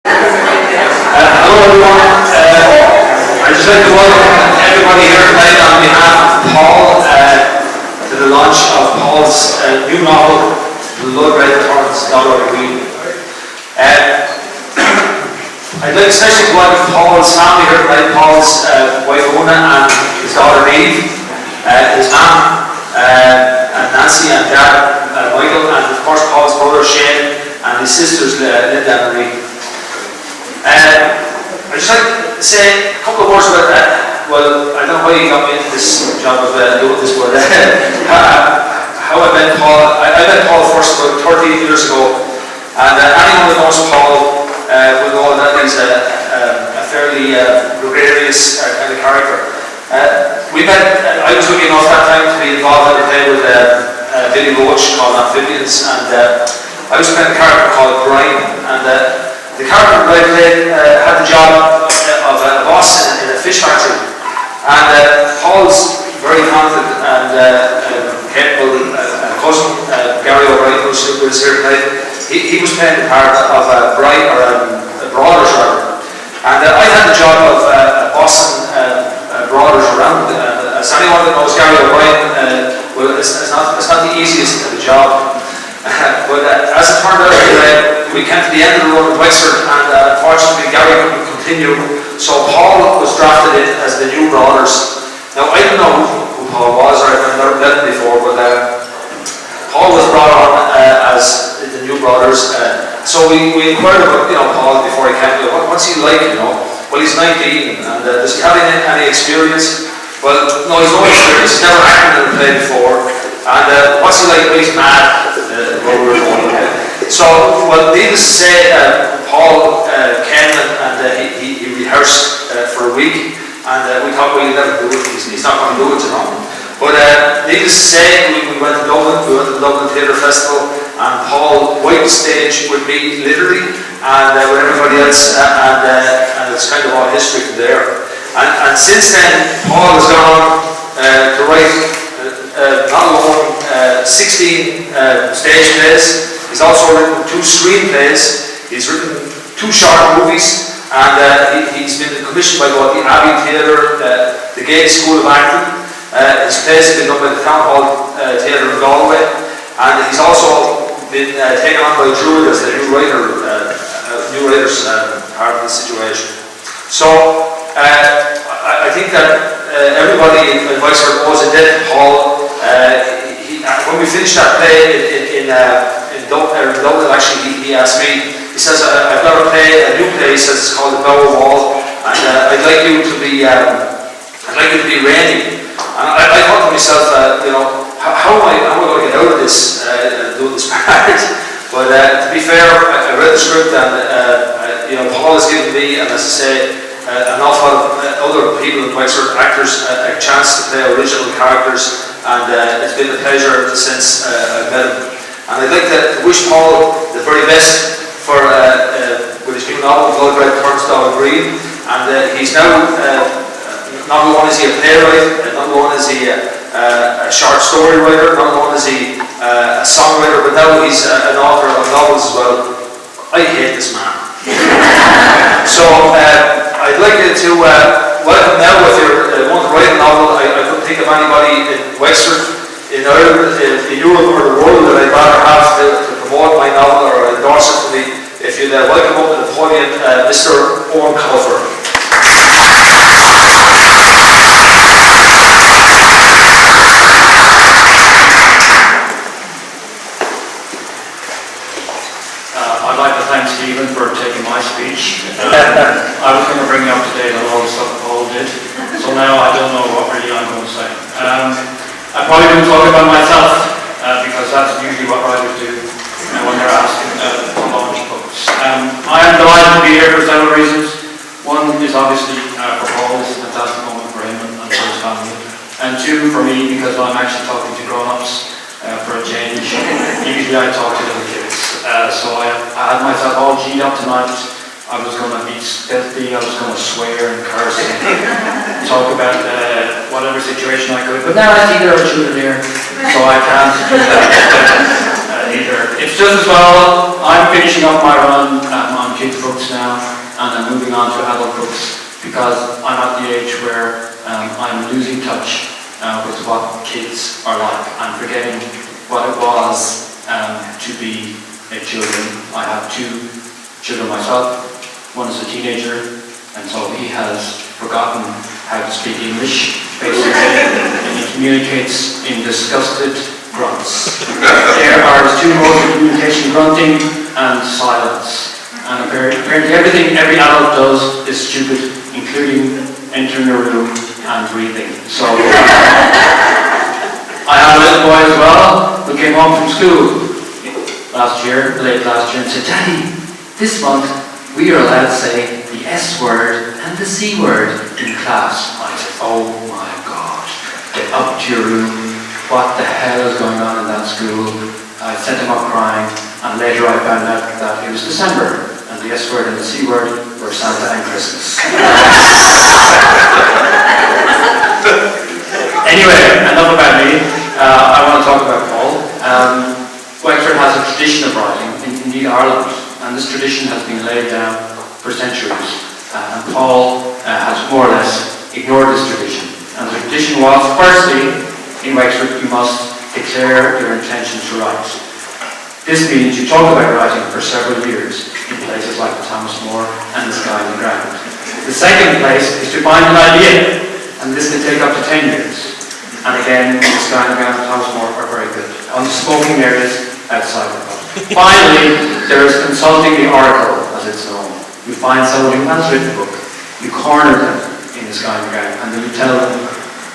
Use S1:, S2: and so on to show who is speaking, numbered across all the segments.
S1: Hello everyone. I'd just like to welcome everybody here tonight on behalf of Paul to the launch of Paul's new novel, Blood Red Torrents, Dollar Green. I'd like especially to welcome Paul's family here tonight, Paul's wife Una and his daughter Eve, his mum and Nancy and dad Michael, and of course Paul's brother Shane and his sisters Linda and Marie. I'd just like to say a couple of words about well, I don't know how you got me into this job of doing this, but how I met Paul. I met Paul first about 30 years ago, and anyone that knows Paul will know that he's a fairly gregarious kind of character. We met, I was lucky enough that time to be involved in a play with Billy Roach called Amphibians, and I was playing a character called Brian, and the character that I played had the job of a boss in a fish factory, and Paul's very talented and capable cousin, Gary O'Brien, who's here tonight. He was playing the part of Brian, or Brothers rather, and I had the job of bossing Brothers around. As anyone that knows Gary O'Brien, well, it's not the easiest of the job. But as it turned out, we came to the end of the road in Wexford, and unfortunately Gary couldn't continue, so Paul was drafted in as the new Brothers. Now I don't know who Paul was, or I've never met him before, but Paul was brought on as the new Brothers. So we inquired about Paul before he came. What's he like? Well, he's 19, and does he have any experience? Well, no, he's no experience. He's never acted in a play before. And what's he like? Well, he's mad. Where we were going. So, well, needless to say, Paul came and he rehearsed for a week, and we thought, well, he'll never do it. He's not going to do it, But needless to say, we went to Dublin. We went to the Dublin Theatre Festival, and Paul wiped the stage with me, literally, and with everybody else, and it's kind of all history from there. And since then, Paul has gone on to write not alone 16 stage plays. He's also written 2 screenplays. He's written 2 short movies, and he's been commissioned by the Abbey Theatre, the Gate School of Acting. His plays have been done by the Town Hall Theatre in Galway, and he's also been taken on by Druid as the new writer's part of the situation. So I think that everybody in Wexford owes a debt to Paul. When we finished that play in Dublin, actually, he asked me, he says, I've got a new play, he says, it's called The Bower Wall, and I'd like you to be Randy. And I thought to myself, how am I going to get out of this, doing this part? But to be fair, I read the script, and Paul has given me, and as I say, an awful lot of other people in Wexford, actors, a chance to play original characters, and it's been a pleasure since I've met him. And I'd like to wish Paul the very best for with his new novel, Blood Red Torrents, Dollar Green, and he's now not only is he a playwright, not only is he a short story writer, not only is he a songwriter, but now he's an author of novels as well. I hate this man. So I'd like you to welcome now, if you want to write a novel. I couldn't think of anybody in Wexford, in Ireland, in Europe or the world that I'd rather have to promote my novel or endorse it for me. If you'd welcome up to the podium Mr. Eoin Colfer.
S2: I'd like to thank Stephen for taking my speech. I was going to bring you up to date on all the stuff Paul did, so now I don't know what really I'm going to say. I'm probably going to talk about myself, because that's usually what writers do when they're asking to launch books. I am delighted to be here for several reasons. One is obviously for Paul, it's a fantastic moment for him and for his family. And 2, for me, because I'm actually talking to grown-ups for a change. Usually I talk to little kids. So I had myself all G'd up tonight. I was going to be filthy, I was going to swear and curse and talk about whatever situation I could. But now I see there are children here, so I can't do that either. It's just as well, I'm finishing up my run on kids' books now, and I'm moving on to adult books because I'm at the age where I'm losing touch with what kids are like. I'm forgetting what it was to be a children. I have 2 children myself. One is a teenager, and so he has forgotten how to speak English, basically, and he communicates in disgusted grunts. There are 2 modes of communication: grunting and silence. And apparently everything every adult does is stupid, including entering a room and breathing. So I had a little boy as well who came home from school late last year, and said, "Daddy, this month we are allowed to say the S word and the C word in class." I said, "Oh my God, get up to your room. What the hell is going on in that school?" I sent him up crying, and later I found out that it was December, and the S word and the C word were Santa and Christmas. Anyway, enough about me. I want to talk about Paul. Wexford has a tradition of writing, indeed Ireland, and this tradition has been laid down for centuries. And Paul has more or less ignored this tradition. And the tradition was, firstly, in Wexford you must declare your intention to write. This means you talk about writing for several years in places like Thomas More and the Sky and the Ground. The second place is to find an idea, and this can take up to 10 years. And again, the Sky and the Ground and Thomas More are very good. On smoking areas outside the pub. Finally, there is consulting the oracle, as it's known. You find someone who has written a book, you corner them in the Sky and the Ground, and then you tell them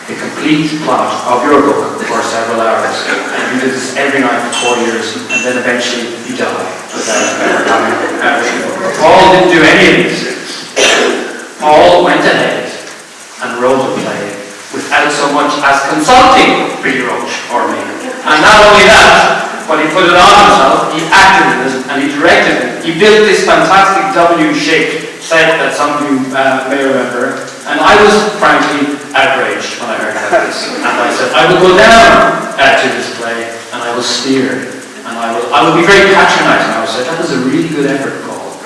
S2: the complete plot of your book for several hours. And you do this every night for 4 years, and then eventually you die without ever having written a book. But Paul didn't do any of these things. Paul went ahead and wrote a play without so much as consulting Peter Roach or me. And not only that, but he put it on himself, he acted in it, and he directed it. He built this fantastic W-shaped set that some of you may remember, and I was frankly outraged when I heard about this. And I said, I will go down to this play, and I will steer, and I will be very patronising. I said, that was a really good effort, Paul,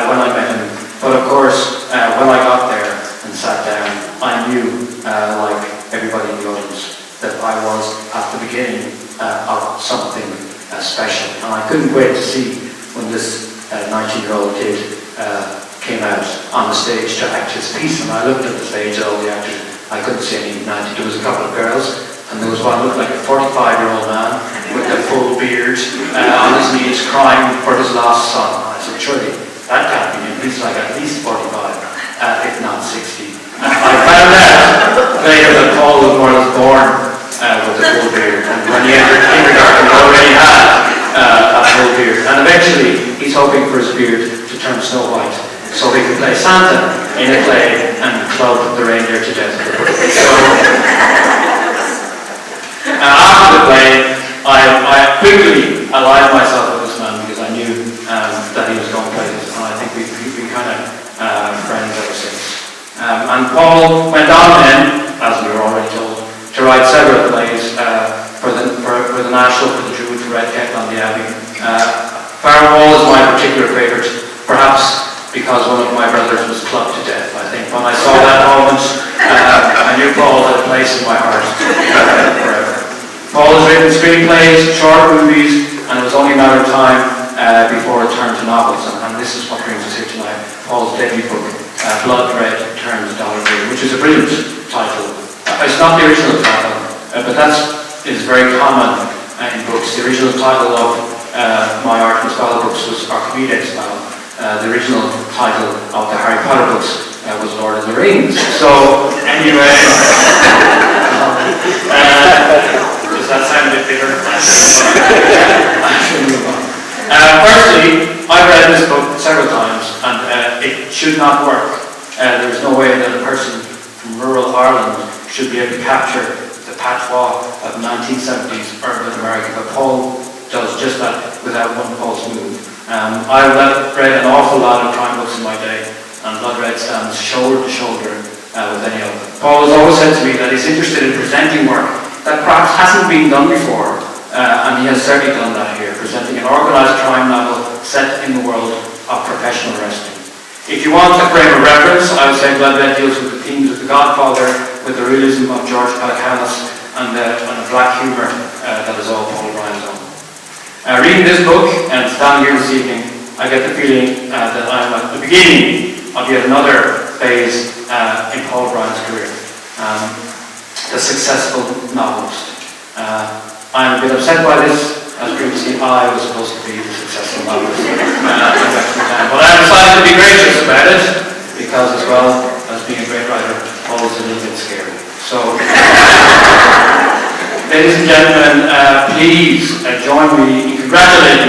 S2: when I met him. But of course, when I got there and sat down, I knew, like everybody in the audience, that I was at the beginning of something special. And I couldn't wait to see when this 19-year-old kid came out on the stage to act his piece. And I looked at the stage at all the actors. I couldn't see any 90. There was a couple of girls, and there was one looked like a 45-year-old man with a full beard on his knees crying for his lost son. And I said, surely that can't be him. He's like at least 45, if not 60. And I found out later that Paul was more or less born with a full beard, and when he entered kindergarten he already had a full beard, and eventually he's hoping for his beard to turn snow white so he can play Santa in a play and club the reindeer to death. So after the play I quickly allied myself with this man because I knew that he was going places, and I think we've been kind of friends ever since. And Paul went on then, as we were already told, to write several plays for the National, for the Druid, for Red Kettle on the Abbey. Farewell is my particular favourite, perhaps because one of my brothers was clubbed to death. I think when I saw that moment, I knew Paul had a place in my heart forever. Paul has written screenplays, short movies, and it was only a matter of time before it turned to novels. And this is what brings us here tonight. Paul's debut book, Blood Red Turns Dollar Bill, which is a brilliant title. It's not the original title, but that is very common in books. The original title of my art and style books was Archimedes style. The original title of the Harry Potter books was Lord of the Rings. So, anyway, does that sound a bit bitter? I should move on. Firstly, I've read this book several times, and it should not work. There's no way that a person from rural Ireland should be able to capture the patois of 1970s urban America, but Paul does just that without one false move. I've read an awful lot of crime books in my day, and Blood Red stands shoulder to shoulder with any of them. Paul has always said to me that he's interested in presenting work that perhaps hasn't been done before, and he has certainly done that here, presenting an organised crime novel set in the world of professional wrestling. If you want a frame of reference, I would say Bloodlet deals with the themes of The Godfather, with the realism of George Pelecanos, and the black humour that is all Paul Bryan's own. Reading this book and standing here this evening, I get the feeling that I'm at the beginning of yet another phase in Paul Bryan's career. The successful novelist. I'm a bit upset by this, as previously I was supposed to be the successful novelist. But I decided to be gracious about it, because as well as being a great writer, always a little bit scary. So, ladies and gentlemen, please join me in congratulating